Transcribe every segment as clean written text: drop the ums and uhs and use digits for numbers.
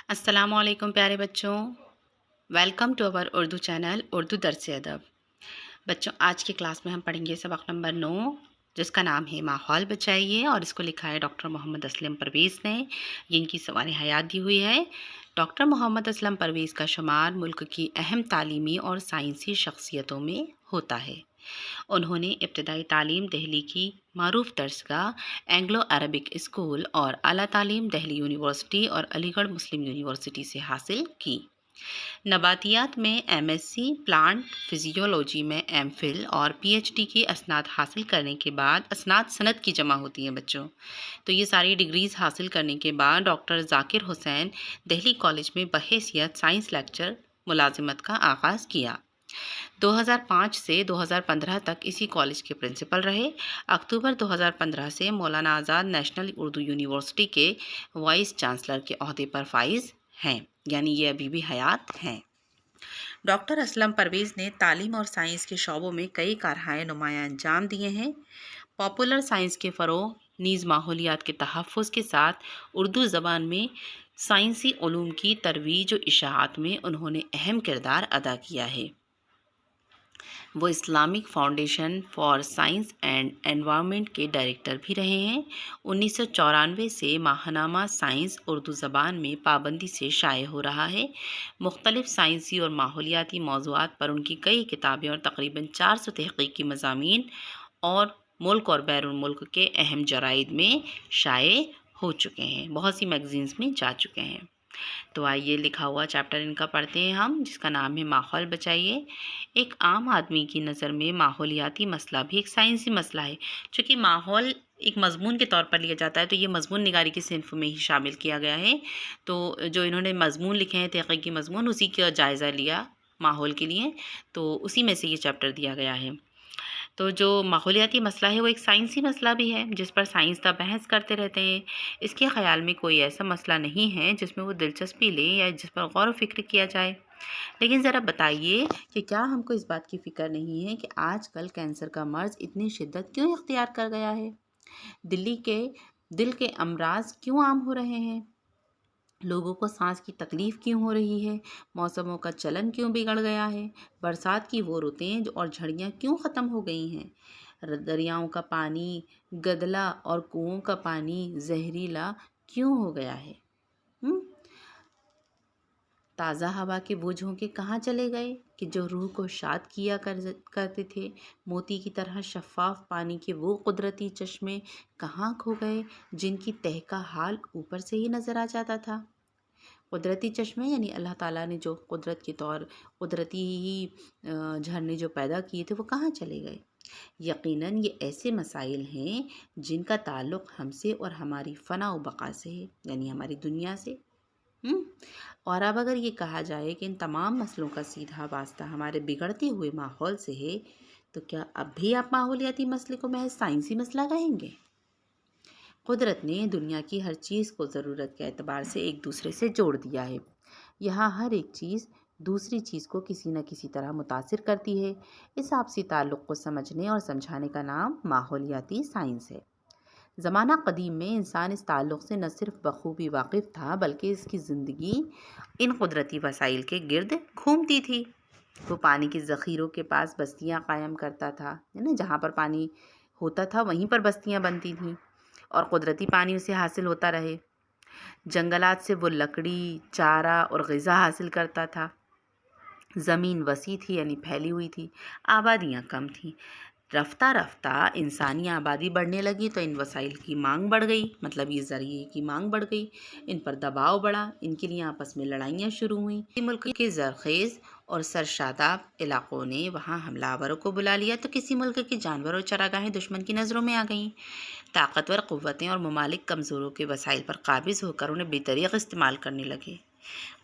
अस्सलाम वालेकुम प्यारे बच्चों। Welcome to our Urdu channel Urdu दर्स अदब। बच्चों, आज की क्लास में हम पढ़ेंगे सबक नंबर 9, जिसका नाम है माहौल बचाइए, और इसको लिखा है डॉक्टर मोहम्मद असलम परवेज़ ने। ये इनकी सवाल हयात दी हुई है। डॉक्टर मोहम्मद असलम परवेज़ का शुमार मुल्क की अहम तालीमी और साइंसी शख्सियतों में होता है। उन्होंने इब्तदाई तालीम दिल्ली की मारूफ दर्सगाह एंग्लो अरबिक स्कूल और आला तालीम दिल्ली यूनिवर्सिटी और अलीगढ़ मुस्लिम यूनिवर्सिटी से हासिल की। नबातियात में एमएससी, प्लांट फिजियोलॉजी में एमफिल और पीएचडी की असनाद हासिल करने के बाद असनाद सनद की जमा होती है बच्चों। तो ये सारी डिग्रीज़ हासिल करने के बाद डॉक्टर जाकिर हुसैन दिल्ली कॉलेज में बहैसियत साइंस लेक्चर मुलाजिमत का आगाज़ किया। 2005 से 2015 तक इसी कॉलेज के प्रिंसिपल रहे। अक्टूबर 2015 से मौलाना आज़ाद नेशनल उर्दू यूनिवर्सिटी के वाइस चांसलर के ओहदे पर फाइज हैं, यानी ये अभी भी हयात हैं। डॉक्टर असलम परवेज़ ने तालीम और साइंस के शोबों में कई कारहाए नुमायाँ अंजाम दिए हैं। पॉपुलर साइंस के फ़रोग़ नीज़ माहौलियात के तहफ़्फ़ुज़ के साथ उर्दू ज़बान में साइंसी उलूम की तरवीज और इशाअत में उन्होंने अहम किरदार अदा किया है। वो Islamic foundation for science and environment के डायरेक्टर भी रहे हैं। 1994 से माहनामा साइंस उर्दू ज़बान में पाबंदी से शाये हो रहा है। मुख्तलिफ साइंसी और माहौलियाती मौज़ूआत पर उनकी कई किताबें और तकरीबन 400 तहक़ीक़ी मज़ामीन और मुल्क और बैरून मुल्क के अहम जराइद में शाये हो चुके हैं, बहुत सी मैगज़ीन्स में जा चुके हैं। तो आइए लिखा हुआ चैप्टर इनका पढ़ते हैं हम, जिसका नाम है माहौल बचाइए। एक आम आदमी की नज़र में माहौलियाती मसला भी एक साइंसी मसला है। चूँकि माहौल एक मज़मून के तौर पर लिया जाता है, तो ये मज़मून निगारी की सिन्फ में ही शामिल किया गया है। तो जो इन्होंने मज़मून लिखे हैं, तहक़ीक़ी मज़मून, उसी का जायज़ा लिया माहौल के लिए, तो उसी में से ये चैप्टर दिया गया है। तो जो माहौलियाती मसला है वो एक साइंसी मसला भी है, जिस पर साइंसदान बहस करते रहते हैं। इसके ख़याल में कोई ऐसा मसला नहीं है जिसमें वो दिलचस्पी लें या जिस पर गौर व फ़िक्र किया जाए। लेकिन ज़रा बताइए कि क्या हमको इस बात की फ़िक्र नहीं है कि आजकल कैंसर का मर्ज़ इतनी शिद्दत क्यों इख्तियार कर गया है? दिल के अमराज क्यों आम हो रहे हैं? लोगों को सांस की तकलीफ़ क्यों हो रही है? मौसमों का चलन क्यों बिगड़ गया है? बरसात की वो रुतें और झड़ियाँ क्यों ख़त्म हो गई हैं? दरियाओं का पानी गदला और कुओं का पानी जहरीला क्यों हो गया है? ताज़ा हवा के वो झोंके कहाँ चले गए कि जो रूह को शाद किया करते थे? मोती की तरह शफ़ाफ़ पानी के वो कुदरती चश्मे कहाँ खो गए जिनकी तह का हाल ऊपर से ही नज़र आ जाता था? कुदरती चश्मे यानी अल्लाह ताला ने जो कुदरती ही झरने जो पैदा किए थे, वो कहाँ चले गए? यकीनन ये ऐसे मसाइल हैं जिनका ताल्लुक़ हमसे और हमारी फ़ना व बक़ा से है, यानी हमारी दुनिया से। और अब अगर ये कहा जाए कि इन तमाम मसलों का सीधा वास्ता हमारे बिगड़ते हुए माहौल से है, तो क्या अब भी आप माहौलियाती मसले को महज साइंसी मसला कहेंगे? कुदरत ने दुनिया की हर चीज़ को ज़रूरत के एतबार से एक दूसरे से जोड़ दिया है। यहाँ हर एक चीज़ दूसरी चीज़ को किसी न किसी तरह मुतासिर करती है। इस आपसी ताल्लुक़ को समझने और समझाने का नाम माहौलियाती साइंस है। ज़माना क़दीम में इंसान इस ताल्लुक़ से न सिर्फ बख़ूबी वाकिफ़ था, बल्कि इसकी ज़िंदगी इन कुदरती वसाइल के गिर्द घूमती थी। वो पानी के ज़ख़ीरों के पास बस्तियाँ कायम करता था, है ना? जहाँ पर पानी होता था वहीं पर बस्तियाँ बनती थीं और कुदरती पानी उसे हासिल होता रहे। जंगलात से वो लकड़ी, चारा और ग़िज़ा हासिल करता था। ज़मीन वसी थी, यानी फैली हुई थी। आबादियाँ कम थीं। रफ्ता रफ्ता इंसानी आबादी बढ़ने लगी तो इन वसाइल की मांग बढ़ गई, मतलब ये ज़रिए की मांग बढ़ गई। इन पर दबाव बढ़ा, इनके लिए आपस में लड़ाइयाँ शुरू हुईं। मुल्क के ज़रख़ेज़ और सरशादाब इलाक़ों ने वहाँ हमलावरों को बुला लिया, तो किसी मुल्क के जानवर और चरागाहें दुश्मन की नज़रों में आ गईं। ताकतवर क़ुव्वतें और ममालिक कमज़ोरों के वसाइल पर काबिज़ होकर उन्हें बेतरीक़ इस्तेमाल करने लगे।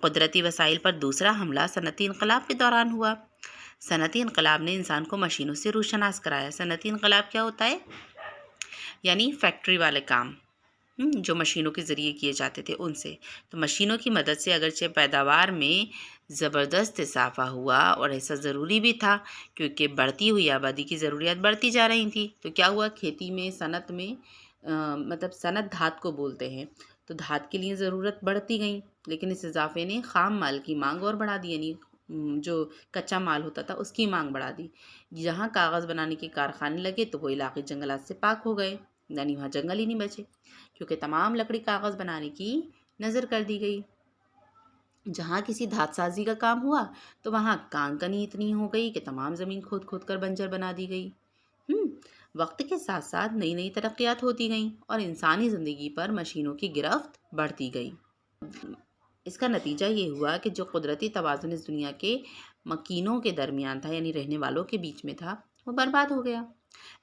कुदरती वसाइल पर दूसरा हमला सनअती इनक़लाब के दौरान हुआ। सनअती इनक़लाब ने इंसान को मशीनों से रूशनास कराया। सनअती इनक़लाब क्या होता है? यानी फैक्ट्री वाले काम, जो मशीनों के ज़रिए किए जाते थे उनसे। तो मशीनों की मदद से अगरचे पैदावार में ज़बरदस्त इजाफ़ा हुआ, और ऐसा ज़रूरी भी था क्योंकि बढ़ती हुई आबादी की ज़रूरियात बढ़ती जा रही थी। तो क्या हुआ, खेती में, सनत में मतलब सनत धात को बोलते हैं, تو دھات کے لیے ضرورت بڑھتی گئی، لیکن اس اضافے نے خام مال کی مانگ اور بڑھا دی، یعنی جو کچا مال ہوتا تھا اس کی مانگ بڑھا دی۔ جہاں کاغذ بنانے کے کارخانے لگے تو وہ علاقے جنگلات سے پاک ہو گئے، یعنی وہاں جنگل ہی نہیں بچے، کیونکہ تمام لکڑی کاغذ بنانے کی نظر کر دی گئی۔ جہاں کسی دھات سازی کا کام ہوا تو وہاں کان کنی اتنی ہو گئی کہ تمام زمین کھود کھود کر بنجر بنا دی گئی۔ وقت کے ساتھ ساتھ نئی نئی ترقیات ہوتی گئیں اور انسانی زندگی پر مشینوں کی گرفت بڑھتی گئی۔ اس کا نتیجہ یہ ہوا کہ جو قدرتی توازن اس دنیا کے مکینوں کے درمیان تھا، یعنی رہنے والوں کے بیچ میں تھا، وہ برباد ہو گیا۔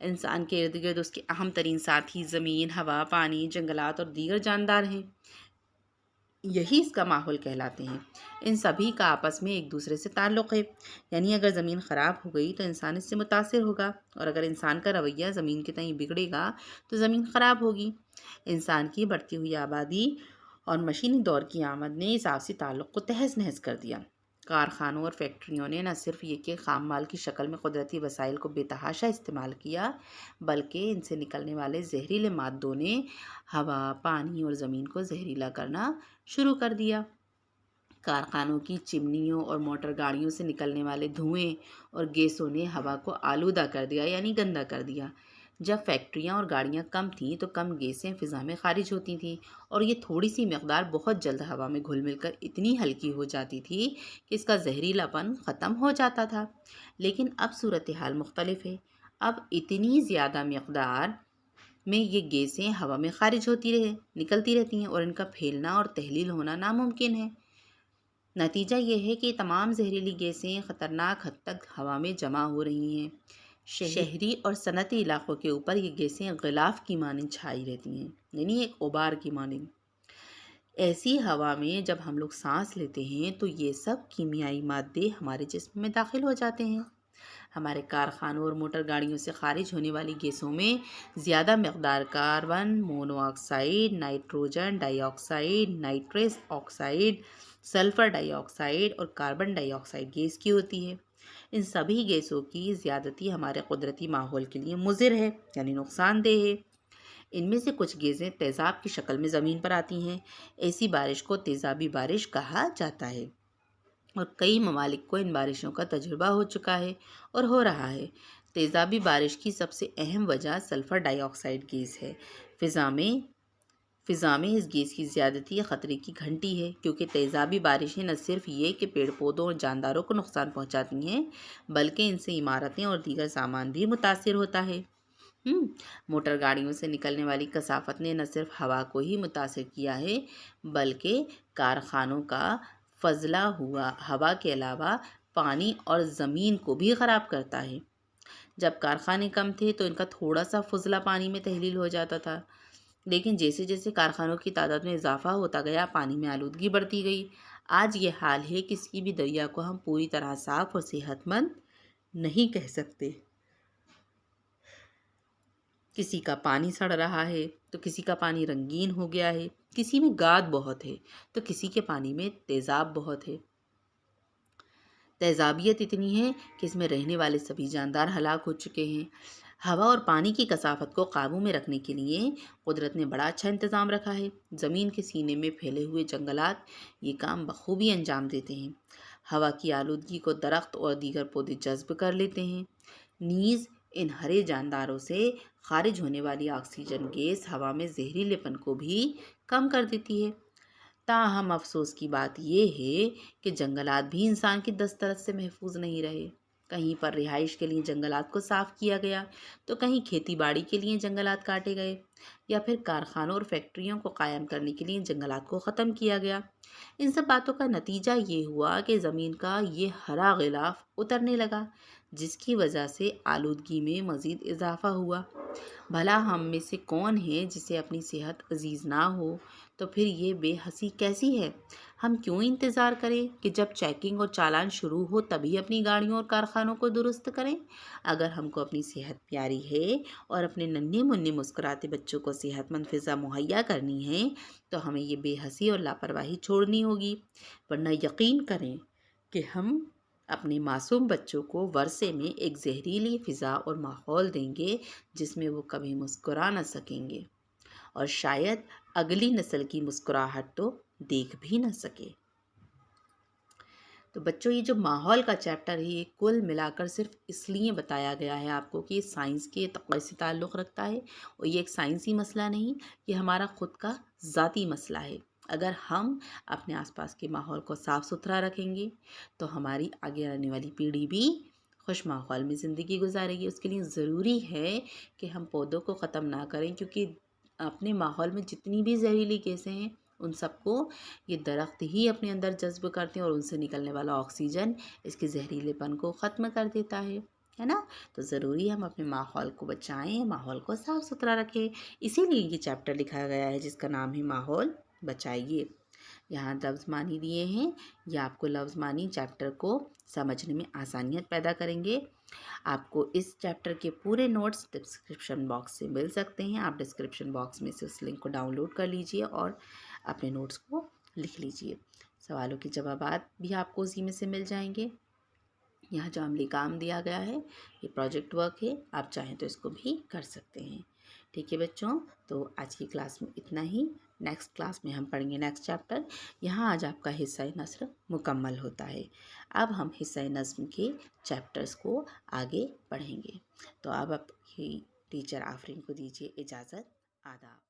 انسان کے ارد گرد اس کے اہم ترین ساتھی زمین، ہوا، پانی، جنگلات اور دیگر جاندار ہیں، یہی اس کا ماحول کہلاتے ہیں۔ ان سبھی کا آپس میں ایک دوسرے سے تعلق ہے، یعنی اگر زمین خراب ہو گئی تو انسان اس سے متاثر ہوگا، اور اگر انسان کا رویہ زمین کے تئیں بگڑے گا تو زمین خراب ہوگی۔ انسان کی بڑھتی ہوئی آبادی اور مشینی دور کی آمد نے اس آپسی تعلق کو تہس نہس کر دیا۔ کارخانوں اور فیکٹریوں نے نہ صرف یہ کہ خام مال کی شکل میں قدرتی وسائل کو بے تحاشا استعمال کیا، بلکہ ان سے نکلنے والے زہریلے مادوں نے ہوا، پانی اور زمین کو زہریلا کرنا شروع کر دیا۔ کارخانوں کی چمنیوں اور موٹر گاڑیوں سے نکلنے والے دھوئیں اور گیسوں نے ہوا کو آلودہ کر دیا، یعنی گندا کر دیا۔ جب فیکٹریاں اور گاڑیاں کم تھیں تو کم گیسیں فضا میں خارج ہوتی تھیں، اور یہ تھوڑی سی مقدار بہت جلد ہوا میں گھل مل کر اتنی ہلکی ہو جاتی تھی کہ اس کا زہریلا پن ختم ہو جاتا تھا۔ لیکن اب صورتحال مختلف ہے۔ اب اتنی زیادہ مقدار میں یہ گیسیں ہوا میں خارج نکلتی رہتی ہیں، اور ان کا پھیلنا اور تحلیل ہونا ناممکن ہے۔ نتیجہ یہ ہے کہ تمام زہریلی گیسیں خطرناک حد تک ہوا میں جمع ہو رہی ہیں۔ شہری اور صنعتی علاقوں کے اوپر یہ گیسیں غلاف کی مانند چھائی رہتی ہیں، یعنی ایک غبار کی مانند۔ ایسی ہوا میں جب ہم لوگ سانس لیتے ہیں تو یہ سب کیمیائی مادے ہمارے جسم میں داخل ہو جاتے ہیں۔ ہمارے کارخانوں اور موٹر گاڑیوں سے خارج ہونے والی گیسوں میں زیادہ مقدار کاربن مونو آکسائڈ، نائٹروجن ڈائی آکسائڈ، نائٹرس آکسائڈ، سلفر ڈائی آکسائڈ اور کاربن ڈائی آکسائڈ گیس کی ہوتی ہے۔ ان سبھی گیسوں کی زیادتی ہمارے قدرتی ماحول کے لیے مضر ہے، یعنی نقصان دہ ہے۔ ان میں سے کچھ گیسیں تیزاب کی شکل میں زمین پر آتی ہیں۔ ایسی بارش کو تیزابی بارش کہا جاتا ہے، اور کئی ممالک کو ان بارشوں کا تجربہ ہو چکا ہے اور ہو رہا ہے۔ تیزابی بارش کی سب سے اہم وجہ سلفر ڈائی آکسائڈ گیس ہے۔ فضا میں اس گیس کی زیادتی خطرے کی گھنٹی ہے، کیونکہ تیزابی بارشیں نہ صرف یہ کہ پیڑ پودوں اور جانداروں کو نقصان پہنچاتی ہیں، بلکہ ان سے عمارتیں اور دیگر سامان بھی متاثر ہوتا ہے۔ موٹر گاڑیوں سے نکلنے والی کثافت نے نہ صرف ہوا کو ہی متاثر کیا ہے، بلکہ کارخانوں کا فضلہ ہوا ہوا کے علاوہ پانی اور زمین کو بھی خراب کرتا ہے۔ جب کارخانے کم تھے تو ان کا تھوڑا سا فضلہ پانی میں تحلیل ہو جاتا تھا، لیکن جیسے جیسے کارخانوں کی تعداد میں اضافہ ہوتا گیا، پانی میں آلودگی بڑھتی گئی۔ آج یہ حال ہے کہ کسی بھی دریا کو ہم پوری طرح صاف اور صحت مند نہیں کہہ سکتے۔ کسی کا پانی سڑ رہا ہے تو کسی کا پانی رنگین ہو گیا ہے، کسی میں گاد بہت ہے تو کسی کے پانی میں تیزاب بہت ہے۔ تیزابیت اتنی ہے کہ اس میں رہنے والے سبھی جاندار ہلاک ہو چکے ہیں۔ ہوا اور پانی کی کثافت کو قابو میں رکھنے کے لیے قدرت نے بڑا اچھا انتظام رکھا ہے۔ زمین کے سینے میں پھیلے ہوئے جنگلات یہ کام بخوبی انجام دیتے ہیں۔ ہوا کی آلودگی کو درخت اور دیگر پودے جذب کر لیتے ہیں، نیز ان ہرے جانداروں سے خارج ہونے والی آکسیجن گیس ہوا میں زہریلے پن کو بھی کم کر دیتی ہے۔ تاہم افسوس کی بات یہ ہے کہ جنگلات بھی انسان کی دسترس سے محفوظ نہیں رہے۔ کہیں پر رہائش کے لیے جنگلات کو صاف کیا گیا تو کہیں کھیتی باڑی کے لیے جنگلات کاٹے گئے، یا پھر کارخانوں اور فیکٹریوں کو قائم کرنے کے لیے جنگلات کو ختم کیا گیا۔ ان سب باتوں کا نتیجہ یہ ہوا کہ زمین کا یہ ہرا غلاف اترنے لگا، جس کی وجہ سے آلودگی میں مزید اضافہ ہوا۔ بھلا ہم میں سے کون ہے جسے اپنی صحت عزیز نہ ہو؟ تو پھر یہ بے حسی کیسی ہے؟ ہم کیوں انتظار کریں کہ جب چیکنگ اور چالان شروع ہو تبھی اپنی گاڑیوں اور کارخانوں کو درست کریں؟ اگر ہم کو اپنی صحت پیاری ہے اور اپنے ننھے منھے مسکراتے بچوں کو صحت مند فضا مہیا کرنی ہے تو ہمیں یہ بے حسی اور لاپرواہی چھوڑنی ہوگی، ورنہ یقین کریں کہ ہم اپنے معصوم بچوں کو ورثے میں ایک زہریلی فضا اور ماحول دیں گے جس میں وہ کبھی مسکرا نہ سکیں گے، اور شاید अगली नस्ल की मुस्कुराहट तो देख भी न सके। तो बच्चों ये जो माहौल का चैप्टर है ये कुल मिलाकर सिर्फ इसलिए बताया गया है आपको कि ये साइंस के से ताल्लुक़ रखता है और ये एक साइंसी मसला नहीं, ये हमारा ख़ुद का ज़ाती मसला है। अगर हम अपने आसपास के माहौल को साफ़ सुथरा रखेंगे तो हमारी आगे आने वाली पीढ़ी भी खुश माहौल में ज़िंदगी गुजारेगी। उसके लिए ज़रूरी है कि हम पौधों को ख़त्म ना करें, क्योंकि अपने माहौल में जितनी भी जहरीली गैसें हैं उन सबको ये दरख्त ही अपने अंदर जज़्ब करते हैं और उनसे निकलने वाला ऑक्सीजन इसके जहरीलेपन को ख़त्म कर देता है ना। तो ज़रूरी है हम अपने माहौल को बचाएं, माहौल को साफ़ सुथरा रखें। इसीलिए ये चैप्टर लिखा गया है जिसका नाम है माहौल बचाइए। यहाँ लफ्ज़ मानी दिए हैं, ये आपको लफ्ज़ मानी चैप्टर को समझने में आसानियत पैदा करेंगे। आपको इस चैप्टर के पूरे नोट्स डिस्क्रिप्शन बॉक्स से मिल सकते हैं। आप डिस्क्रिप्शन बॉक्स में से उस लिंक को डाउनलोड कर लीजिए और अपने नोट्स को लिख लीजिए। सवालों के जवाबात भी आपको उसी में से मिल जाएंगे। यहाँ जो अमली काम दिया गया है ये प्रोजेक्ट वर्क है, आप चाहें तो इसको भी कर सकते हैं। ठीक है बच्चों, तो आज की क्लास में इतना ही। नेक्स्ट क्लास में हम पढ़ेंगे नेक्स्ट चैप्टर। यहाँ आज आपका हिस्सा नस्र मुकम्मल होता है। अब हम हिस्सा नज़्म के चैप्टर्स को आगे पढ़ेंगे। तो अब आपकी टीचर आफरीन को दीजिए इजाज़त। आदाब।